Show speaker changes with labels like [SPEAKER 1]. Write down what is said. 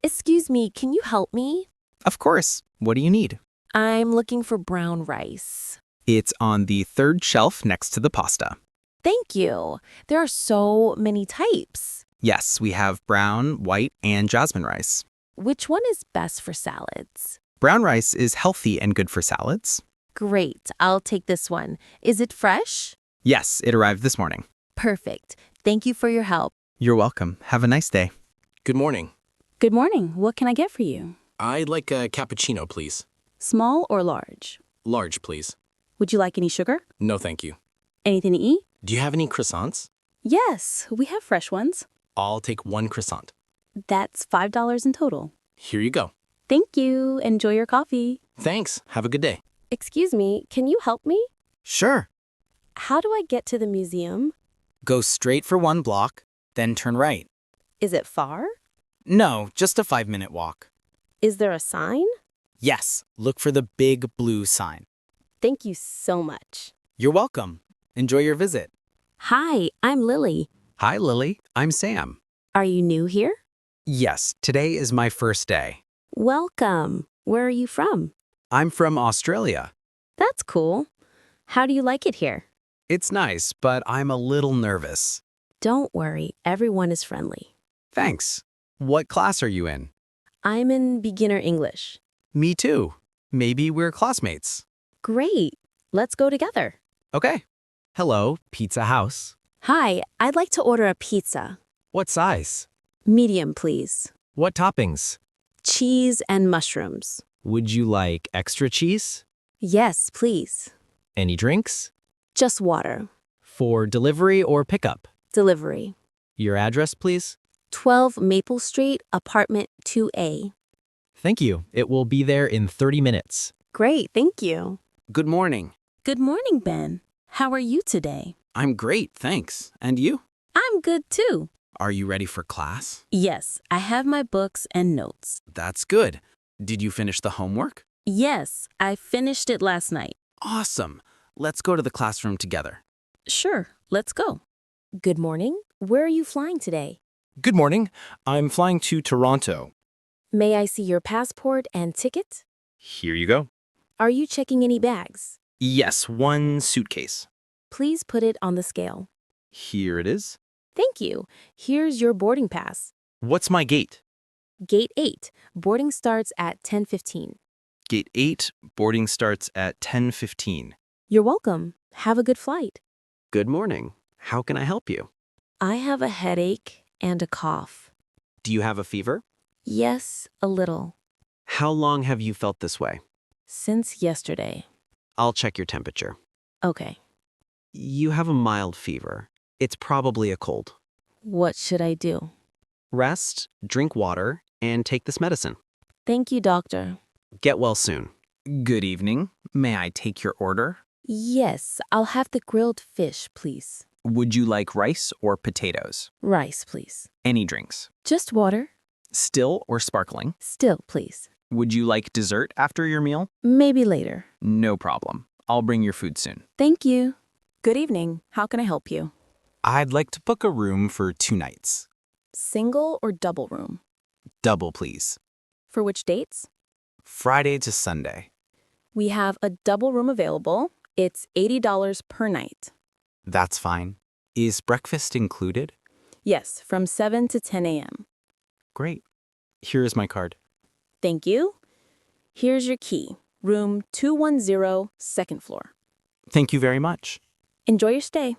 [SPEAKER 1] Excuse me, can you help me?
[SPEAKER 2] Of course. What do you need?
[SPEAKER 1] I'm looking for brown rice.
[SPEAKER 2] It's on the third shelf next to the pasta.
[SPEAKER 1] Thank you. There are so many types.
[SPEAKER 2] Yes, we have brown, white, and jasmine rice.
[SPEAKER 1] Which one is best for salads?
[SPEAKER 2] Brown rice is healthy and good for salads.
[SPEAKER 1] Great, I'll take this one. Is it fresh?
[SPEAKER 2] Yes, it arrived this morning.
[SPEAKER 1] Perfect. Thank you for your help.
[SPEAKER 2] You're welcome. Have a nice day.
[SPEAKER 3] Good morning.
[SPEAKER 4] Good morning. What can I get for you?
[SPEAKER 3] I'd like a cappuccino, please.
[SPEAKER 4] Small or large?
[SPEAKER 3] Large, please.
[SPEAKER 4] Would you like any sugar?
[SPEAKER 3] No, thank you.
[SPEAKER 4] Anything to eat?
[SPEAKER 3] Do you have any croissants?
[SPEAKER 4] Yes, we have fresh ones.
[SPEAKER 3] I'll take one croissant.
[SPEAKER 4] That's $5 in total.
[SPEAKER 3] Here you go.
[SPEAKER 4] Thank you. Enjoy your coffee.
[SPEAKER 3] Thanks. Have a good day.
[SPEAKER 1] Excuse me, can you help me?
[SPEAKER 2] Sure.
[SPEAKER 1] How do I get to the museum?
[SPEAKER 5] Go straight for 1 block, then turn right.
[SPEAKER 1] Is it far?
[SPEAKER 5] No, just a 5-minute walk.
[SPEAKER 1] Is there a sign?
[SPEAKER 5] Yes, look for the big blue sign.
[SPEAKER 1] Thank you so much.
[SPEAKER 5] You're welcome. Enjoy your visit.
[SPEAKER 1] Hi, I'm Lily.
[SPEAKER 6] Hi, Lily. I'm Sam.
[SPEAKER 1] Are you new here?
[SPEAKER 6] Yes, today is my first day.
[SPEAKER 1] Welcome. Where are you from?
[SPEAKER 6] I'm from Australia.
[SPEAKER 1] That's cool. How do you like it here?
[SPEAKER 6] It's nice, but I'm a little nervous.
[SPEAKER 1] Don't worry, everyone is friendly.
[SPEAKER 6] Thanks. What class are you in?
[SPEAKER 1] I'm in beginner English.
[SPEAKER 6] Me too. Maybe we're classmates.
[SPEAKER 1] Great. Let's go together.
[SPEAKER 6] Okay. Hello, Pizza House.
[SPEAKER 1] Hi, I'd like to order a pizza.
[SPEAKER 6] What size?
[SPEAKER 1] Medium, please.
[SPEAKER 6] What toppings?
[SPEAKER 1] Cheese and mushrooms.
[SPEAKER 6] Would you like extra cheese?
[SPEAKER 1] Yes, please.
[SPEAKER 6] Any drinks?
[SPEAKER 1] Just water.
[SPEAKER 6] For delivery or pickup?
[SPEAKER 1] Delivery.
[SPEAKER 6] Your address, please?
[SPEAKER 1] 12 Maple Street, apartment 2A.
[SPEAKER 6] Thank you. It will be there in 30 minutes.
[SPEAKER 1] Great, thank you.
[SPEAKER 6] Good morning.
[SPEAKER 4] Good morning, Ben. How are you today?
[SPEAKER 6] I'm great, thanks. And you?
[SPEAKER 4] I'm good too.
[SPEAKER 6] Are you ready for class?
[SPEAKER 4] Yes, I have my books and notes.
[SPEAKER 6] That's good. Did you finish the homework?
[SPEAKER 4] Yes, I finished it last night.
[SPEAKER 6] Awesome. Let's go to the classroom together.
[SPEAKER 4] Sure, let's go.
[SPEAKER 1] Good morning. Where are you flying today?
[SPEAKER 3] Good morning. I'm flying to Toronto.
[SPEAKER 1] May I see your passport and ticket?
[SPEAKER 3] Here you go.
[SPEAKER 1] Are you checking any bags?
[SPEAKER 3] Yes, one suitcase.
[SPEAKER 1] Please put it on the scale.
[SPEAKER 3] Here it is.
[SPEAKER 1] Thank you. Here's your boarding pass.
[SPEAKER 3] What's my gate?
[SPEAKER 1] Gate 8. Boarding starts at 10:15.
[SPEAKER 3] Gate 8, boarding starts at 10:15.
[SPEAKER 1] You're welcome. Have a good flight.
[SPEAKER 6] Good morning. How can I help you?
[SPEAKER 1] I have a headache and a cough.
[SPEAKER 6] Do you have a fever?
[SPEAKER 1] Yes, a little.
[SPEAKER 6] How long have you felt this way?
[SPEAKER 1] Since yesterday.
[SPEAKER 6] I'll check your temperature.
[SPEAKER 1] Okay.
[SPEAKER 6] You have a mild fever. It's probably a cold.
[SPEAKER 1] What should I do?
[SPEAKER 6] Rest, drink water, and take this medicine.
[SPEAKER 1] Thank you, doctor.
[SPEAKER 6] Get well soon.
[SPEAKER 2] Good evening. May I take your order?
[SPEAKER 1] Yes, I'll have the grilled fish, please.
[SPEAKER 2] Would you like rice or potatoes?
[SPEAKER 1] Rice, please.
[SPEAKER 2] Any drinks?
[SPEAKER 1] Just water.
[SPEAKER 2] Still or sparkling?
[SPEAKER 1] Still, please.
[SPEAKER 2] Would you like dessert after your meal?
[SPEAKER 1] Maybe later.
[SPEAKER 2] No problem. I'll bring your food soon.
[SPEAKER 1] Thank you.
[SPEAKER 4] Good evening. How can I help you?
[SPEAKER 2] I'd like to book a room for 2 nights.
[SPEAKER 4] Single or double room?
[SPEAKER 2] Double, please.
[SPEAKER 4] For which dates?
[SPEAKER 2] Friday to Sunday.
[SPEAKER 4] We have a double room available. It's $80 per night.
[SPEAKER 2] That's fine. Is breakfast included?
[SPEAKER 4] Yes, from 7 to 10 a.m.
[SPEAKER 2] Great. Here is my card.
[SPEAKER 4] Thank you. Here's your key. Room 210, second floor.
[SPEAKER 2] Thank you very much.
[SPEAKER 4] Enjoy your stay.